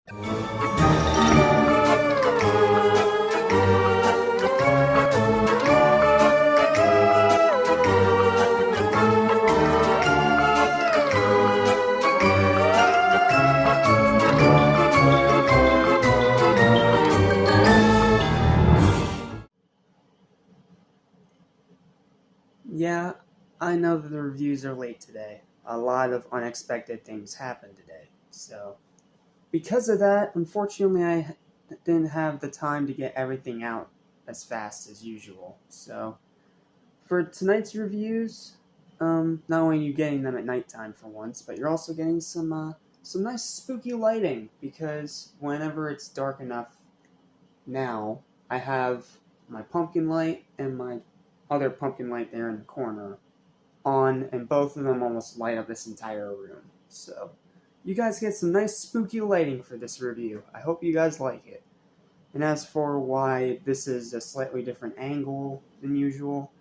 Yeah, I know that the reviews are late today. A lot of unexpected things happened today. So, because of that, unfortunately, didn't have the time to get everything out as fast as usual. So, for tonight's reviews, not only are you getting them at nighttime for once, but you're also getting some nice spooky lighting because whenever it's dark enough now, I have my pumpkin light and my other pumpkin light there in the corner on, and both of them almost light up this entire room. So, you guys get some nice spooky lighting for this review. I hope you guys like it. And as for why this is a slightly different angle than usual,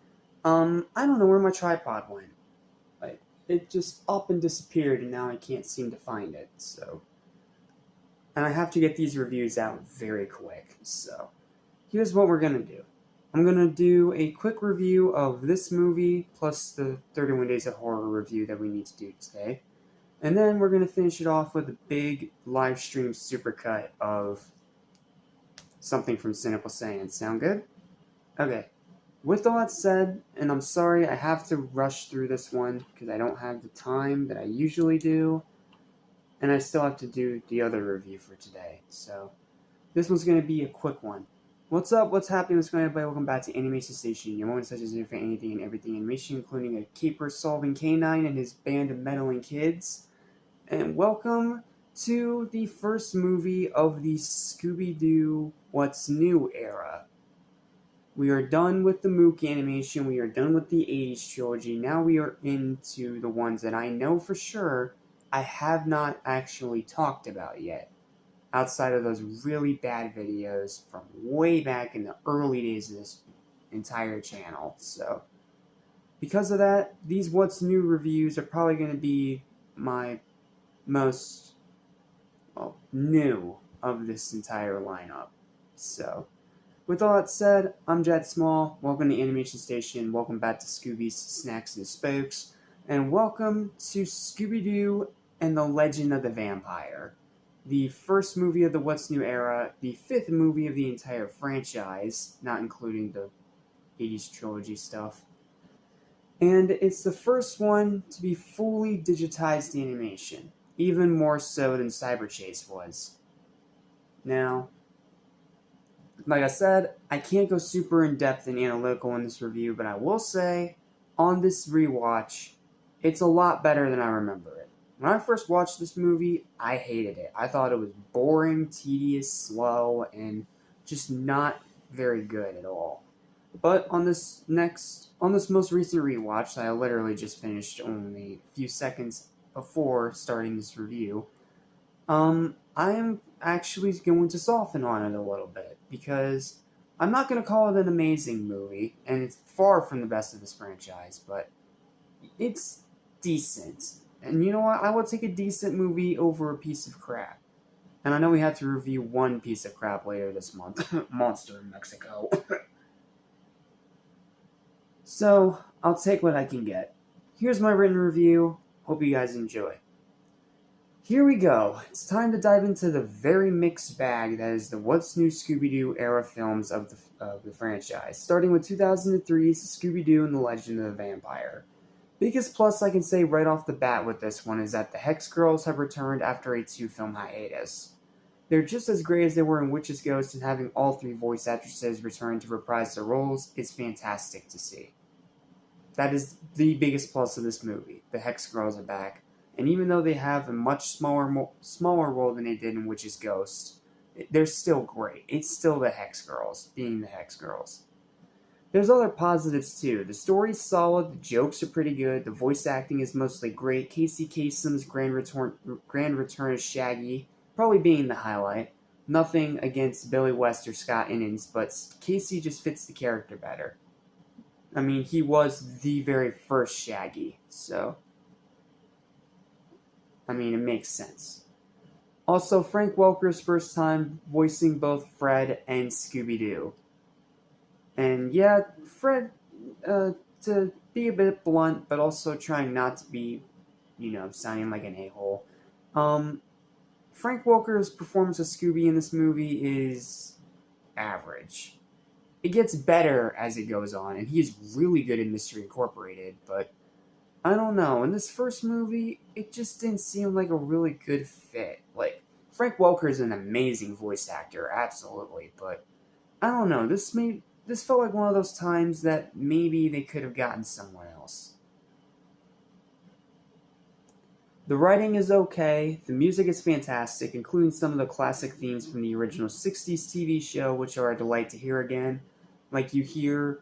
I don't know where my tripod went. Like, it just up and disappeared, and now I can't seem to find it. So, and I have to get these reviews out very quick. So, here's what we're gonna do. I'm going to do a quick review of this movie, plus the 31 Days of Horror review that we need to do today. And then we're going to finish it off with a big live stream supercut of something from Cynical Science. Sound good? Okay. With all that said, and I'm sorry I have to rush through this one because I don't have the time that I usually do. And I still have to do the other review for today. So, this one's going to be a quick one. What's up? What's happening? What's going on, everybody? Welcome back to Animation Station. Your moment such as for anything and everything animation, including a caper-solving canine and his band of meddling kids. And welcome to the first movie of the Scooby-Doo What's New era. We are done with the Mook animation. We are done with the 80s trilogy. Now we are into the ones that I know for sure I have not actually talked about yet. Outside of those really bad videos from way back in the early days of this entire channel. So, because of that, these What's New reviews are probably going to be my most, new of this entire lineup. So, with all that said, I'm Jet Small. Welcome to Animation Station. Welcome back to Scooby's Snacks and Spooks. And welcome to Scooby-Doo and the Legend of the Vampire. The first movie of the What's New era, the fifth movie of the entire franchise, not including the 80s trilogy stuff. And it's the first one to be fully digitized animation, even more so than Cyber Chase was. Now, like I said, I can't go super in-depth and analytical in this review, but I will say, on this rewatch, it's a lot better than I remember it. When I first watched this movie, I hated it. I thought it was boring, tedious, slow, and just not very good at all. But on this most recent rewatch that I literally just finished only a few seconds before starting this review, I am actually going to soften on it a little bit, because I'm not going to call it an amazing movie, and it's far from the best of this franchise, but it's decent. And you know what? I will take a decent movie over a piece of crap. And I know we have to review one piece of crap later this month. Monster in Mexico. So, I'll take what I can get. Here's my written review. Hope you guys enjoy. Here we go. It's time to dive into the very mixed bag that is the What's New Scooby-Doo era films of the franchise. Starting with 2003's Scooby-Doo and the Legend of the Vampire. Biggest plus I can say right off the bat with this one is that the Hex Girls have returned after a 2-film hiatus. They're just as great as they were in Witch's Ghost, and having all 3 voice actresses return to reprise their roles is fantastic to see. That is the biggest plus of this movie. The Hex Girls are back, and even though they have a much smaller role than they did in Witch's Ghost, they're still great. It's still the Hex Girls, being the Hex Girls. There's other positives too. The story's solid, the jokes are pretty good, the voice acting is mostly great. Casey Kasem's grand return as Shaggy probably being the highlight. Nothing against Billy West or Scott Innes, but Casey just fits the character better. I mean, he was the very first Shaggy, so I mean, it makes sense. Also, Frank Welker's first time voicing both Fred and Scooby-Doo. And yeah, Fred, to be a bit blunt, but also trying not to be, sounding like an a-hole. Um, Frank Welker's performance of Scooby in this movie is average. It gets better as it goes on, and he's really good in Mystery Incorporated, but I don't know. In this first movie, it just didn't seem like a really good fit. Like, Frank Welker is an amazing voice actor, absolutely, but I don't know. This felt like one of those times that maybe they could have gotten someone else. The writing is okay, the music is fantastic, including some of the classic themes from the original 60s TV show, which are a delight to hear again. Like, you hear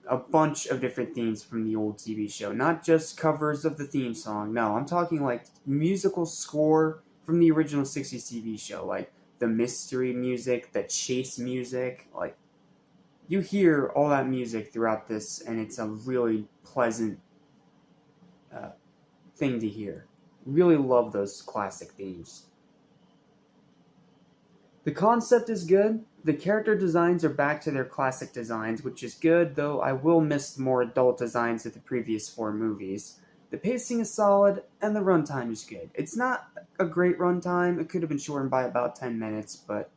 a bunch of different themes from the old TV show, not just covers of the theme song. No, I'm talking like musical score from the original 60s TV show, like the mystery music, the chase music. Like, you hear all that music throughout this, and it's a really pleasant thing to hear. Really love those classic themes. The concept is good. The character designs are back to their classic designs, which is good, though I will miss the more adult designs of the previous four movies. The pacing is solid, and the runtime is good. It's not a great runtime, it could have been shortened by about 10 minutes, but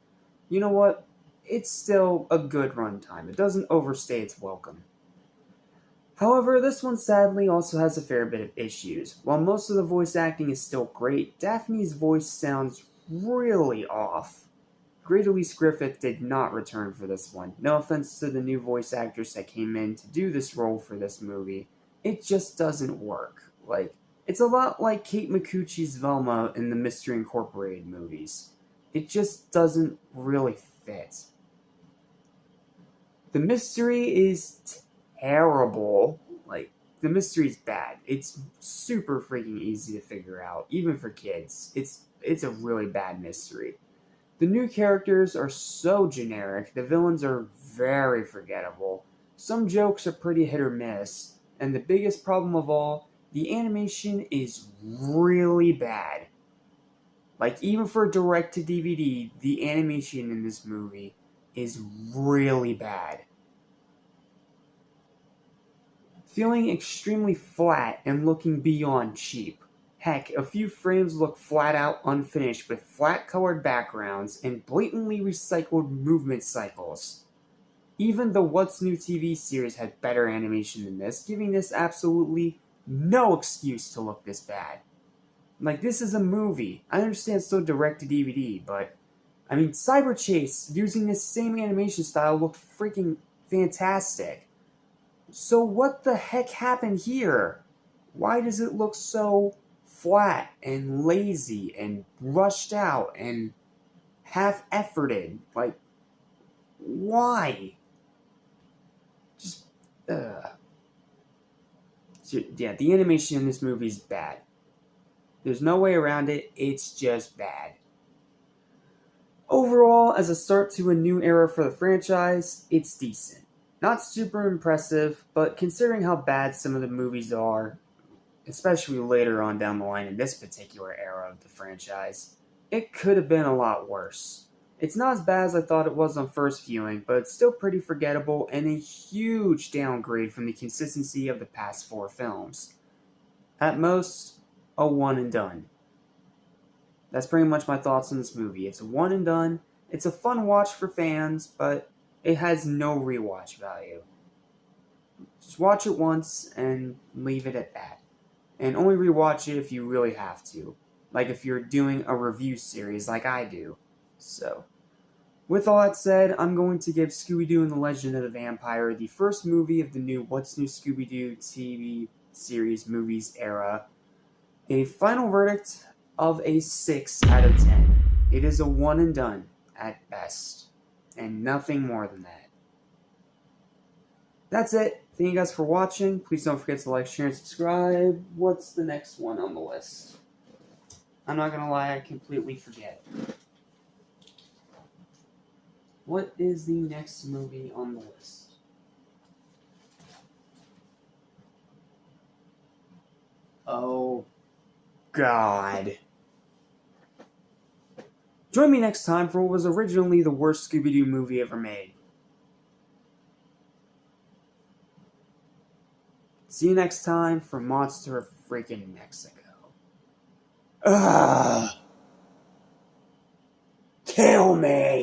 you know what? It's still a good runtime. It doesn't overstay its welcome. However, this one sadly also has a fair bit of issues. While most of the voice acting is still great, Daphne's voice sounds really off. Great Elise Griffith did not return for this one. No offense to the new voice actress that came in to do this role for this movie. It just doesn't work. Like, it's a lot like Kate Micucci's Velma in the Mystery Incorporated movies. It just doesn't really fit. The mystery is terrible. Like, the mystery's bad. It's super freaking easy to figure out, even for kids. It's a really bad mystery. The new characters are so generic, the villains are very forgettable. Some jokes are pretty hit or miss, and the biggest problem of all, the animation is really bad. Like, even for direct to DVD, the animation in this movie is really bad. Feeling extremely flat and looking beyond cheap. Heck, a few frames look flat out unfinished with flat colored backgrounds and blatantly recycled movement cycles. Even the What's New TV series had better animation than this, giving this absolutely no excuse to look this bad. Like, this is a movie. I understand it's still direct to DVD, but I mean, Cyber Chase using this same animation style looked freaking fantastic. So what the heck happened here? Why does it look so flat and lazy and rushed out and half-efforted? Like, why? Just, So, yeah, the animation in this movie is bad. There's no way around it, it's just bad. Overall, as a start to a new era for the franchise, it's decent. Not super impressive, but considering how bad some of the movies are, especially later on down the line in this particular era of the franchise, it could have been a lot worse. It's not as bad as I thought it was on first viewing, but it's still pretty forgettable and a huge downgrade from the consistency of the past four films. At most, a one and done. That's pretty much my thoughts on this movie. It's a one and done. It's a fun watch for fans, but it has no rewatch value. Just watch it once and leave it at that. And only rewatch it if you really have to. Like if you're doing a review series like I do. So, with all that said, I'm going to give Scooby-Doo and the Legend of the Vampire, the first movie of the new What's New Scooby-Doo TV series movies era, a final verdict of a 6 out of 10. It is a one and done at best. And nothing more than that. That's it. Thank you guys for watching. Please don't forget to like, share, and subscribe. What's the next one on the list? I'm not gonna lie, I completely forget. What is the next movie on the list? Oh, God. Join me next time for what was originally the worst Scooby-Doo movie ever made. See you next time for Monster of freaking Mexico. Ugh! Kill me!